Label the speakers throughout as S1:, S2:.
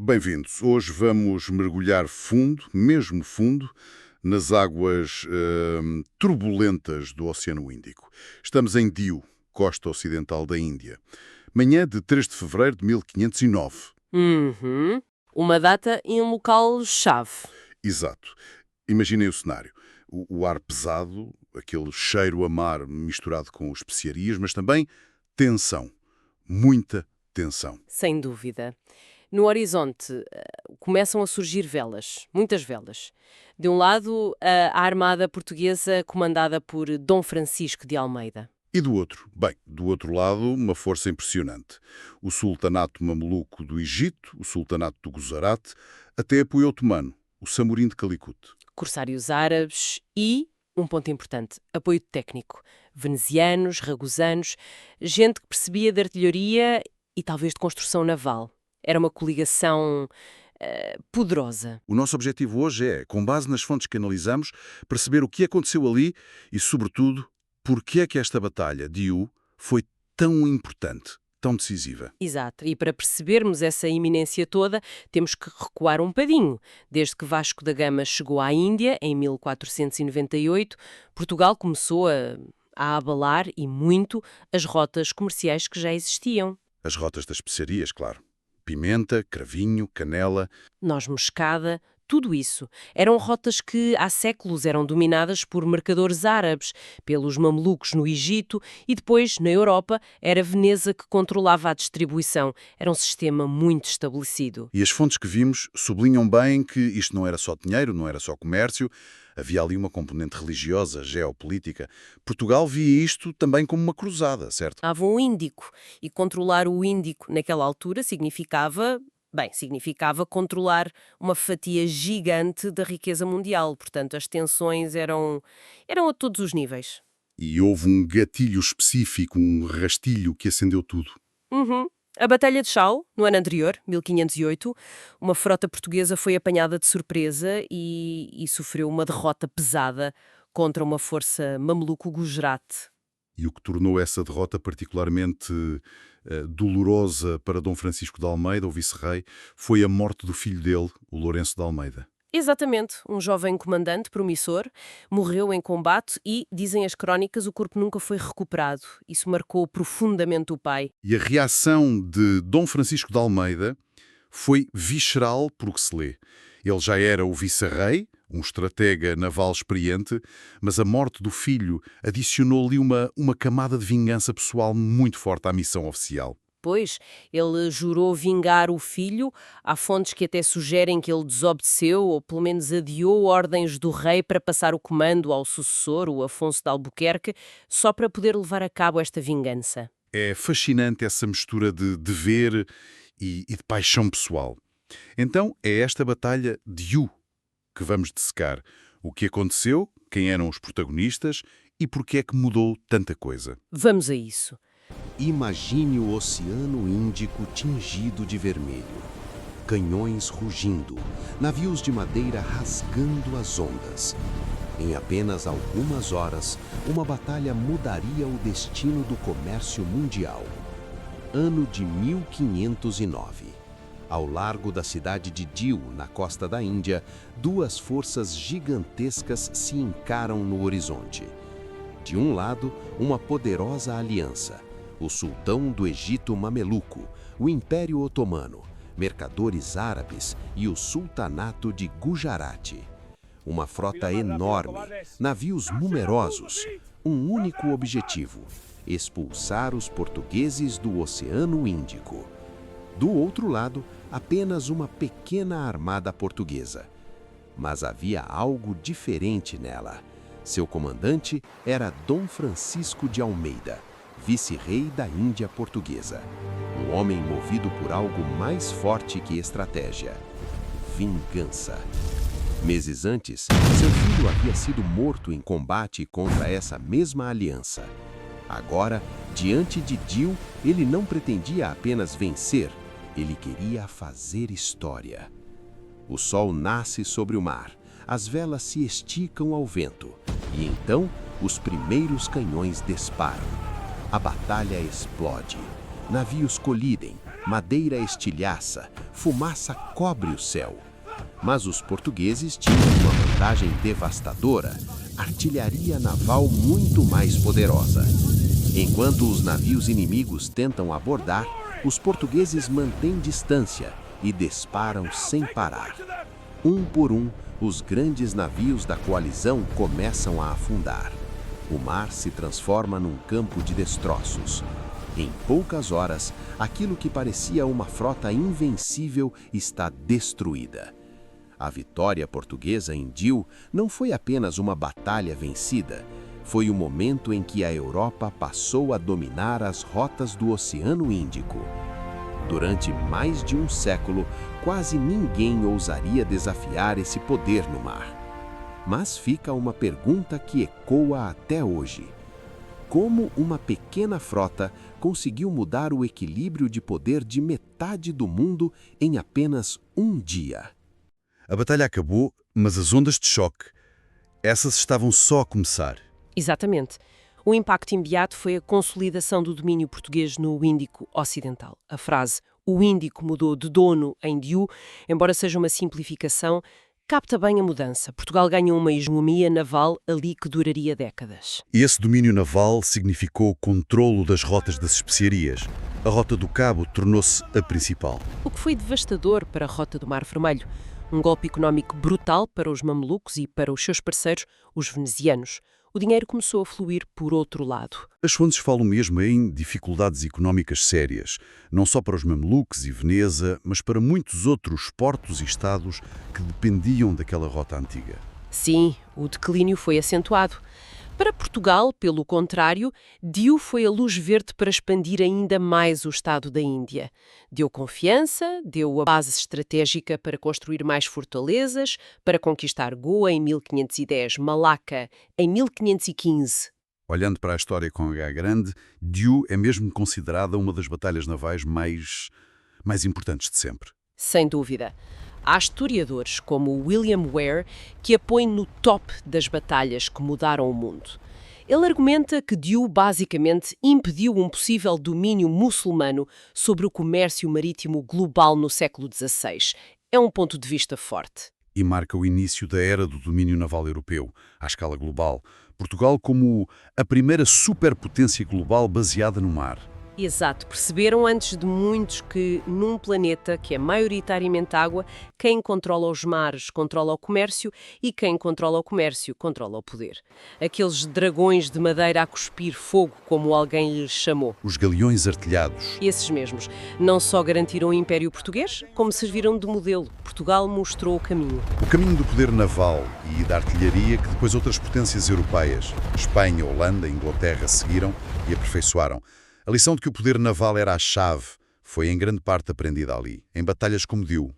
S1: Bem-vindos. Hoje vamos mergulhar fundo, mesmo fundo, nas águas turbulentas do Oceano Índico. Estamos em Diu, costa ocidental da Índia. Manhã de 3 de fevereiro de 1509.
S2: Uma data e um local-chave.
S1: Exato. Imaginem o cenário. O ar pesado, aquele cheiro a mar misturado com especiarias, mas também tensão. Muita tensão.
S2: Sem dúvida. No horizonte começam a surgir velas, muitas velas. De um lado, a armada portuguesa comandada por Dom Francisco de Almeida.
S1: E do outro? Bem, do outro lado, uma força impressionante. O sultanato mameluco do Egito, o sultanato do Gujarat, até apoio otomano, o Samorim de Calicut.
S2: Corsários árabes e, um ponto importante, apoio técnico. Venezianos, ragusanos, gente que percebia de artilharia e talvez de construção naval. Era uma coligação poderosa.
S1: O nosso objetivo hoje é, com base nas fontes que analisamos, perceber o que aconteceu ali e, sobretudo, porque é que esta batalha de Diu foi tão importante, tão decisiva.
S2: Exato. E para percebermos essa iminência toda, temos que recuar um bocadinho. Desde que Vasco da Gama chegou à Índia, em 1498, Portugal começou a abalar, e muito, as rotas comerciais que já existiam.
S1: As rotas das especiarias, claro. Pimenta, cravinho, canela.
S2: Noz moscada, tudo isso. Eram rotas que há séculos eram dominadas por mercadores árabes, pelos mamelucos no Egito e depois, na Europa, era Veneza que controlava a distribuição. Era um sistema muito estabelecido.
S1: E as fontes que vimos sublinham bem que isto não era só dinheiro, não era só comércio, havia ali uma componente religiosa, geopolítica. Portugal via isto também como uma cruzada, certo?
S2: Estava um Índico, e controlar o Índico naquela altura significava controlar uma fatia gigante da riqueza mundial. Portanto, as tensões eram a todos os níveis.
S1: E houve um gatilho específico, um rastilho que acendeu tudo.
S2: A Batalha de Chau, no ano anterior, 1508, uma frota portuguesa foi apanhada de surpresa e sofreu uma derrota pesada contra uma força mameluco-gujarat.
S1: E o que tornou essa derrota particularmente dolorosa para Dom Francisco de Almeida, o vice-rei, foi a morte do filho dele, o Lourenço de Almeida.
S2: Exatamente, um jovem comandante promissor morreu em combate e, dizem as crónicas, o corpo nunca foi recuperado. Isso marcou profundamente o pai.
S1: E a reação de Dom Francisco de Almeida foi visceral, por o que se lê. Ele já era o vice-rei, um estratega naval experiente, mas a morte do filho adicionou-lhe uma camada de vingança pessoal muito forte à missão oficial.
S2: Pois, ele jurou vingar o filho. Há fontes que até sugerem que ele desobedeceu ou pelo menos adiou ordens do rei para passar o comando ao sucessor, o Afonso de Albuquerque, só para poder levar a cabo esta vingança.
S1: É fascinante essa mistura de dever e de paixão pessoal. Então é esta batalha de Diu que vamos dissecar. O que aconteceu, quem eram os protagonistas e porque é que mudou tanta coisa.
S2: Vamos a isso.
S3: Imagine o Oceano Índico tingido de vermelho. Canhões rugindo, navios de madeira rasgando as ondas. Em apenas algumas horas, uma batalha mudaria o destino do comércio mundial. Ano de 1509. Ao largo da cidade de Diu, na costa da Índia, duas forças gigantescas se encaram no horizonte. De um lado, uma poderosa aliança. O sultão do Egito Mameluco, o Império Otomano, mercadores árabes e o sultanato de Gujarat. Uma frota enorme, navios numerosos, um único objetivo: expulsar os portugueses do Oceano Índico. Do outro lado, apenas uma pequena armada portuguesa. Mas havia algo diferente nela. Seu comandante era Dom Francisco de Almeida, vice-rei da Índia Portuguesa. Um homem movido por algo mais forte que estratégia: vingança. Meses antes, seu filho havia sido morto em combate contra essa mesma aliança. Agora, diante de Diu, ele não pretendia apenas vencer, ele queria fazer história. O sol nasce sobre o mar, as velas se esticam ao vento, e então os primeiros canhões disparam. A batalha explode. Navios colidem, madeira estilhaça, fumaça cobre o céu. Mas os portugueses tinham uma vantagem devastadora: artilharia naval muito mais poderosa. Enquanto os navios inimigos tentam abordar, os portugueses mantêm distância e disparam sem parar. Um por um, os grandes navios da coalizão começam a afundar. O mar se transforma num campo de destroços. Em poucas horas, aquilo que parecia uma frota invencível está destruída. A vitória portuguesa em Diu não foi apenas uma batalha vencida, foi o momento em que a Europa passou a dominar as rotas do Oceano Índico. Durante mais de um século, quase ninguém ousaria desafiar esse poder no mar. Mas fica uma pergunta que ecoa até hoje: como uma pequena frota conseguiu mudar o equilíbrio de poder de metade do mundo em apenas um dia?
S1: A batalha acabou, mas as ondas de choque, essas estavam só a começar.
S2: Exatamente. O impacto imediato foi a consolidação do domínio português no Índico Ocidental. A frase "o Índico mudou de dono em Diu", embora seja uma simplificação, capta bem a mudança. Portugal ganhou uma hegemonia naval ali que duraria décadas.
S1: E esse domínio naval significou o controlo das rotas das especiarias. A Rota do Cabo tornou-se a principal.
S2: O que foi devastador para a Rota do Mar Vermelho. Um golpe económico brutal para os mamelucos e para os seus parceiros, os venezianos. O dinheiro começou a fluir por outro lado.
S1: As fontes falam mesmo em dificuldades económicas sérias, não só para os mamelucos e Veneza, mas para muitos outros portos e estados que dependiam daquela rota antiga.
S2: Sim, o declínio foi acentuado. Para Portugal, pelo contrário, Diu foi a luz verde para expandir ainda mais o Estado da Índia. Deu confiança, deu a base estratégica para construir mais fortalezas, para conquistar Goa em 1510, Malaca em 1515.
S1: Olhando para a história com H grande, Diu é mesmo considerada uma das batalhas navais mais importantes de sempre.
S2: Sem dúvida. Há historiadores como William Ware que a põem no top das batalhas que mudaram o mundo. Ele argumenta que Diu basicamente impediu um possível domínio muçulmano sobre o comércio marítimo global no século XVI. É um ponto de vista forte.
S1: E marca o início da era do domínio naval europeu, à escala global. Portugal como a primeira superpotência global baseada no mar.
S2: Exato. Perceberam antes de muitos que, num planeta que é maioritariamente água, quem controla os mares controla o comércio e quem controla o comércio controla o poder. Aqueles dragões de madeira a cuspir fogo, como alguém lhes chamou.
S1: Os galeões artilhados.
S2: Esses mesmos. Não só garantiram o Império Português, como serviram de modelo. Portugal mostrou o caminho.
S1: O caminho do poder naval e da artilharia que depois outras potências europeias, Espanha, Holanda, Inglaterra, seguiram e aperfeiçoaram. A lição de que o poder naval era a chave foi em grande parte aprendida ali, em batalhas como Diu.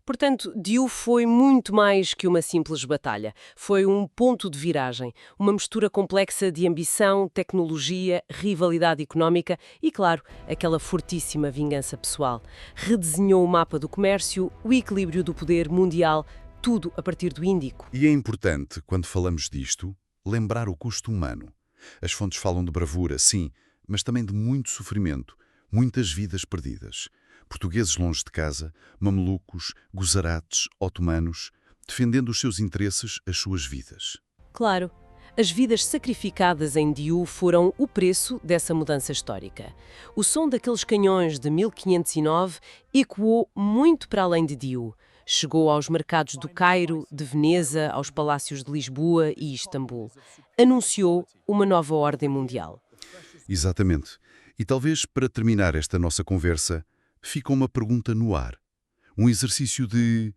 S2: Portanto, Diu foi muito mais que uma simples batalha. Foi um ponto de viragem, uma mistura complexa de ambição, tecnologia, rivalidade económica e, claro, aquela fortíssima vingança pessoal. Redesenhou o mapa do comércio, o equilíbrio do poder mundial, tudo a partir do Índico.
S1: E é importante, quando falamos disto, lembrar o custo humano. As fontes falam de bravura, sim, mas também de muito sofrimento, muitas vidas perdidas. Portugueses longe de casa, mamelucos, guzarates, otomanos, defendendo os seus interesses, as suas vidas.
S2: Claro, as vidas sacrificadas em Diu foram o preço dessa mudança histórica. O som daqueles canhões de 1509 ecoou muito para além de Diu. Chegou aos mercados do Cairo, de Veneza, aos palácios de Lisboa e Istambul. Anunciou uma nova ordem mundial.
S1: Exatamente. E talvez, para terminar esta nossa conversa, fica uma pergunta no ar. Um exercício de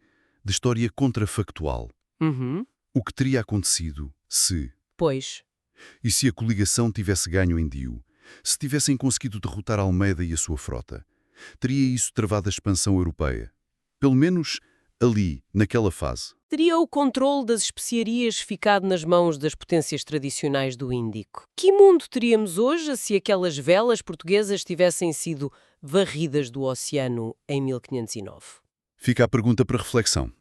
S1: história contrafactual. O que teria acontecido se...
S2: Pois.
S1: E se a coligação tivesse ganho em Diu? Se tivessem conseguido derrotar Almeida e a sua frota? Teria isso travado a expansão europeia? Pelo menos ali, naquela fase.
S2: Teria o controle das especiarias ficado nas mãos das potências tradicionais do Índico. Que mundo teríamos hoje se aquelas velas portuguesas tivessem sido varridas do oceano em 1509?
S1: Fica a pergunta para reflexão.